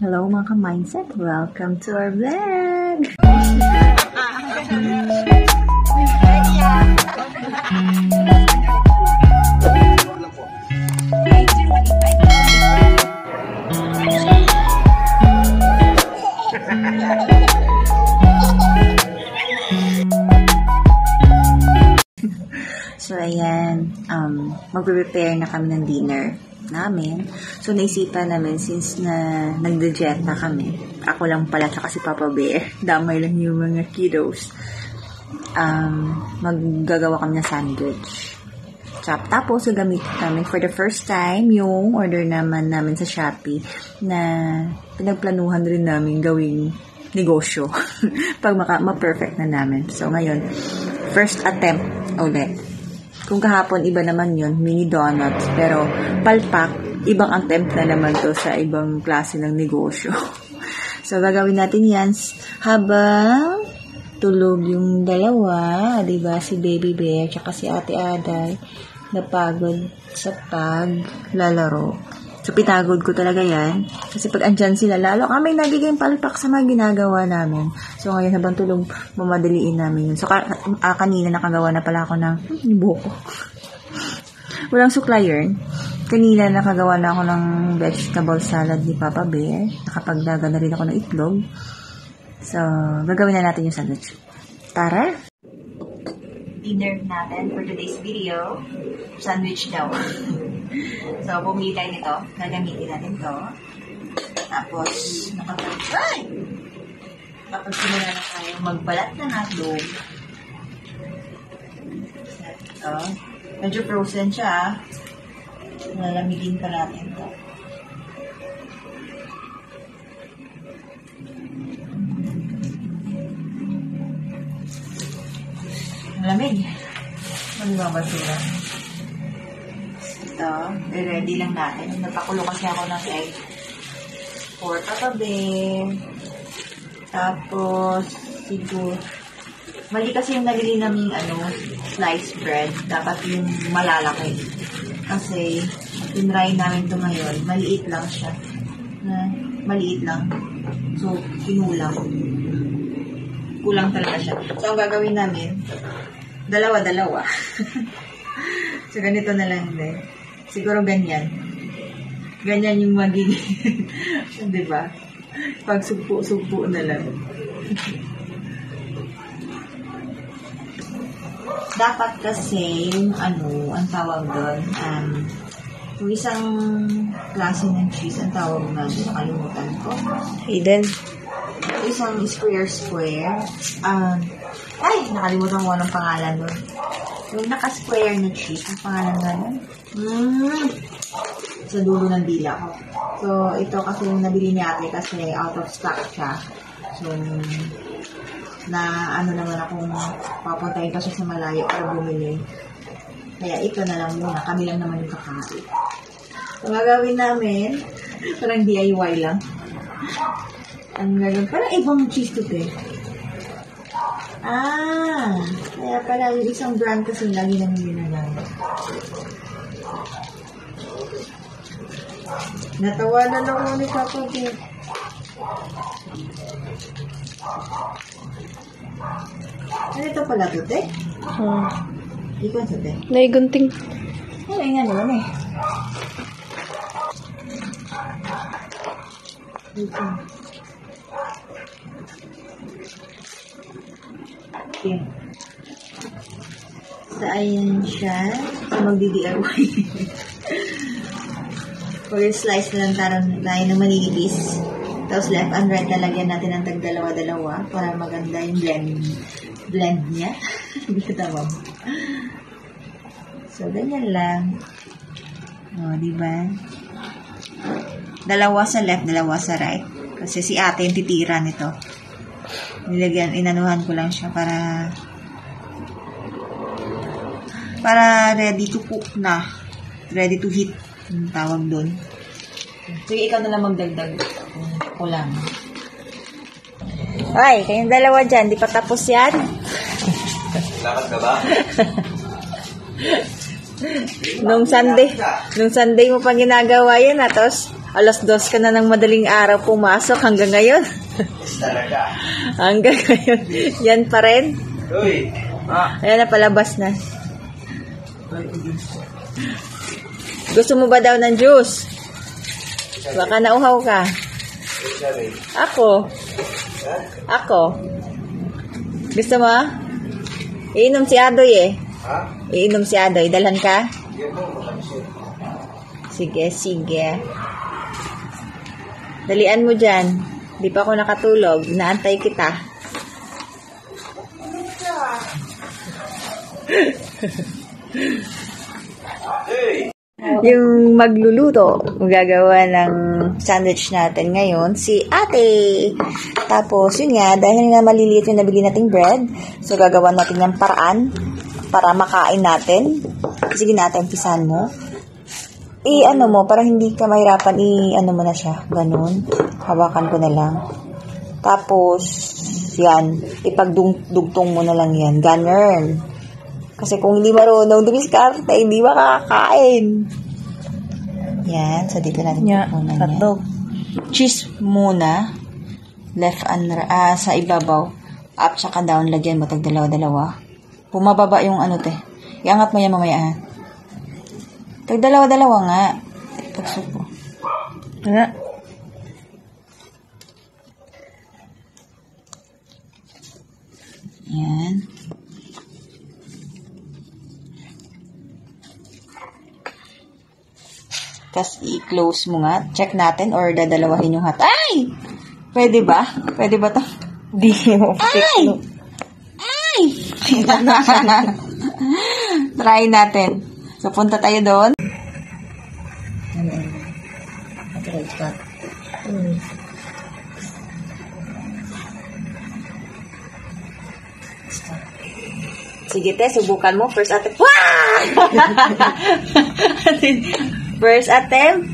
Hello mga ka-mindset! Welcome to our vlog! So ayan, magpe-prepare na kami ng dinner namin. So, naisipan namin since na nagde-jet na kami. Ako lang pala, tsaka si Papa Bear. Damay lang yung mga kiddos. Maggagawa kami ng sandwich. Tapos, gagamit kami for the first time yung order naman namin sa Shopee na pinagplanuhan rin namin gawing negosyo. Pag ma-perfect na namin. So, ngayon, first attempt ulit. Kung kahapon, iba naman yun, mini donuts. Pero, palpak, ibang attempt na naman to sa ibang klase ng negosyo. So, gagawin natin yan habang tulog yung dalawa. Diba? Si Baby Bear, tsaka si Ate Aday, napagod sa paglalaro. So, pinagod ko talaga yan. Kasi pag andyan sila, lalo kami nagiging palpak sa mga ginagawa namin. So, ngayon habang tulog, mamadaliin namin yun. So, kanina nakagawa na pala ako ng buko. Walang supplier. Kanina nakagawa na ako ng vegetable salad ni Papa Bear. Nakapagdaga na rin ako ng itlog. So, gagawin na natin yung sandwich. Tara! Dinner natin for today's video. Sandwich daw. So, bumili tayo nito. Gagamitin natin to. Tapos, nakapagsimula na tayo magbalat ng hotdog. Ito. Medyo frozen siya. Lalamigin pa natin to. Malamig. Magbabasura. Ito. I-ready lang natin. Napakulo kasi ako ng egg. For Papa Bear. Tapos, siguro, mali kasi yung nabili namin, sliced bread. Dapat yung malalaki. Kasi, tinry namin ito ngayon. Maliit lang siya. Maliit lang. So, kinulang. Kulang talaga siya. So, ang gagawin namin, dalawa-dalawa. So, ganito na lang din. Siguro ganyan. Ganyan yung magiging, diba? Pag sugpo na lang. Dapat kasi yung ang tawag doon, yung isang klase ng cheese, ang tawag na doon, nakalimutan ko. Hidden. Isang square. Nakalimutan ko ng pangalan doon. Yung naka-square na cheese, ang pangalan na doon. Sa dulo ng dila ko. So, ito kasi yung nabili ni ate kasi out of stock siya. So, naman akong papuntahin pa siya sa malayo para bumili. Kaya ito na lang muna. Kami lang naman yung kakain. So, gagawin namin, parang DIY lang. Ang gagawin, parang ibang cheese to eh. Kaya pala yung isang brand kasi lagi namin ginagawa. Natawanan ako ni Papa Bear. Ito pala ito, te? Ikaw ito, te? Naigunting. Ay, nga naman eh. Ito. Okay. So, ayan siya. So, magdi-DIY. Pag-slice na lang tayo ng manipis. Tapos left and right lalagyan natin ng tag-dalawa-dalawa para maganda yung blend niya. Tama. So, ganyan lang. Diba? Dalawa sa left, dalawa sa right. Kasi si ate yung titira nito. Inanuhan ko lang siya para ready to cook na. Ready to heat. Yung tawag doon. Sige, ikaw na lang magdagdag. Kulang. Ay, kayong dalawa dyan. Di pa tapos yan? Lakad ka ba? Nung Sunday mo pa ginagawa yan, tapos Alas 2 ka na ng madaling araw pumasok hanggang ngayon. Talaga. Hanggang ngayon. Yan pa rin. Uy. Ayan na, palabas na. Gusto mo ba daw ng juice? Baka nauhaw ka. Ako. Gusto mo? Iinom si Adoy eh. Ha? Iinom si Adoy. Dalhan ka? Yan mo, makamisip. Sige. Dalian mo dyan. Di pa ako nakatulog. Inaantay kita. Hey! Yung magluluto, magagawa ng sandwich natin ngayon, si ate. Tapos, yun nga, dahil nga maliliit yung nabili nating bread, so gagawa natin ng paraan para makain natin. Sige natin, pisan mo. I-ano mo, para hindi ka mahirapan, i-ano mo na siya, ganun. Hawakan ko na lang. Tapos, yan, ipagdugtong mo na lang yan, ganun. Kasi kung hindi marunong dumiskarte, hindi makakain. Yan. So, dito natin muna yan. Cheese muna. Left and sa ibabaw. Up tsaka down. Lagyan mo. Tag dalawa-dalawa. Bumababa yung ano te. Iangat mo yan mamaya ha. Tag dalawa-dalawa nga. Pagsuko. Nga. Yan. Tapos, i-close mo nga. Check natin or dadalawahin yung hat. Ay! Pwede ba? Pwede ba ito? Di mo. Ay! Ay! Try natin. So, punta tayo doon. Sige, te. Subukan mo. First attempt. First attempt.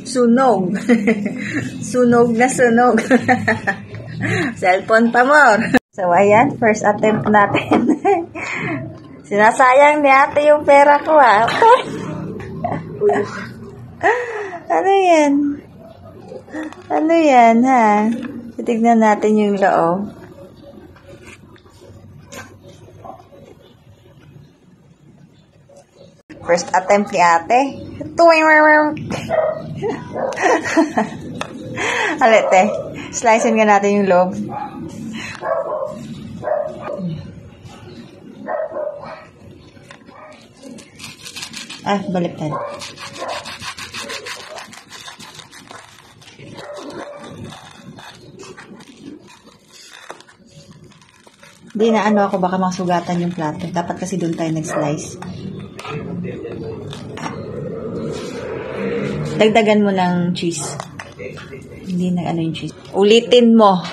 Sunog. Sunog na sunog. Cellphone pa more. So, ayan. First attempt natin. Sinasayang ni ate yung pera ko, ah. Ano yan? Ano yan, ha? Titignan natin yung loob. First attempt ni ate. Alete, slicein nga natin yung loob. Baliktad. Di na ano ako, baka masugatan yung plato. Dapat kasi doon tayo nag-slice. Dagdagan mo ng cheese. Hindi na ano yung cheese. Ulitin mo.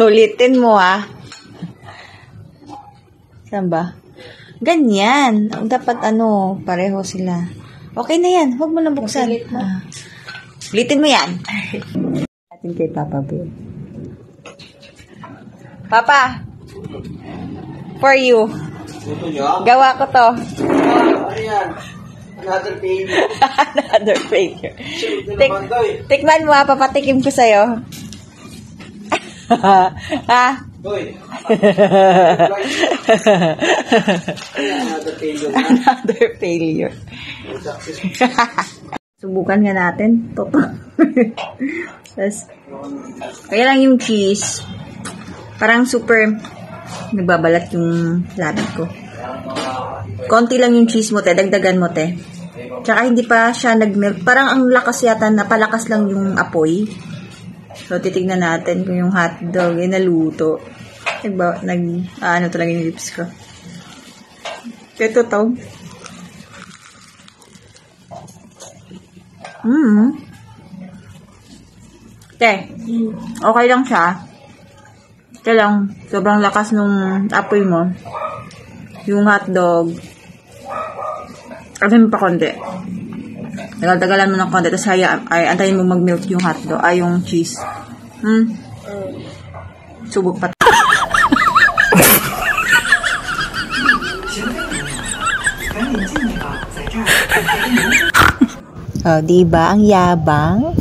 Ulitin mo, ha. Saan ba? Ganyan. Dapat ano, pareho sila. Okay na yan. Huwag mo nang buksan. Ulitin mo yan. Atin kay Papa Bill. Papa, for you. Gawa ko to. Ano yan? Another failure. Another failure. Tikman mo ha, papatikim ko sa'yo. Ha? Hoy. Another failure. Another failure. Subukan nga natin. Toto. Kaya lang yung cheese. Parang super nagbabalat yung labi ko. Konti lang yung cheese mo, te. Dagdagan mo, te. Tsaka hindi pa siya nag-melt. Parang ang lakas yata, napalakas lang yung apoy. So, titignan natin kung yung hotdog ay naluto. Ano talaga yung lips ko. Ito to. Te, okay lang siya. Ito lang, sobrang lakas nung apoy mo. Yung hotdog, alam pa konti. Tagal-tagalan mo ng konti, tapos antayin mo mag-melt yung hotdog, yung cheese. Subok pa. Oh, diba? Ang yabang.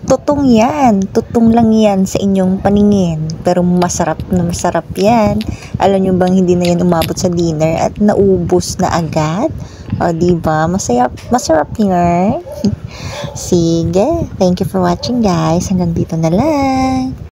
Tutong yan. Tutong lang yan sa inyong paningin. Pero masarap na masarap yan. Alam nyo bang hindi na yan umabot sa dinner at naubos na agad? O, diba? Masarap yan. Sige. Thank you for watching, guys. Hanggang dito na lang.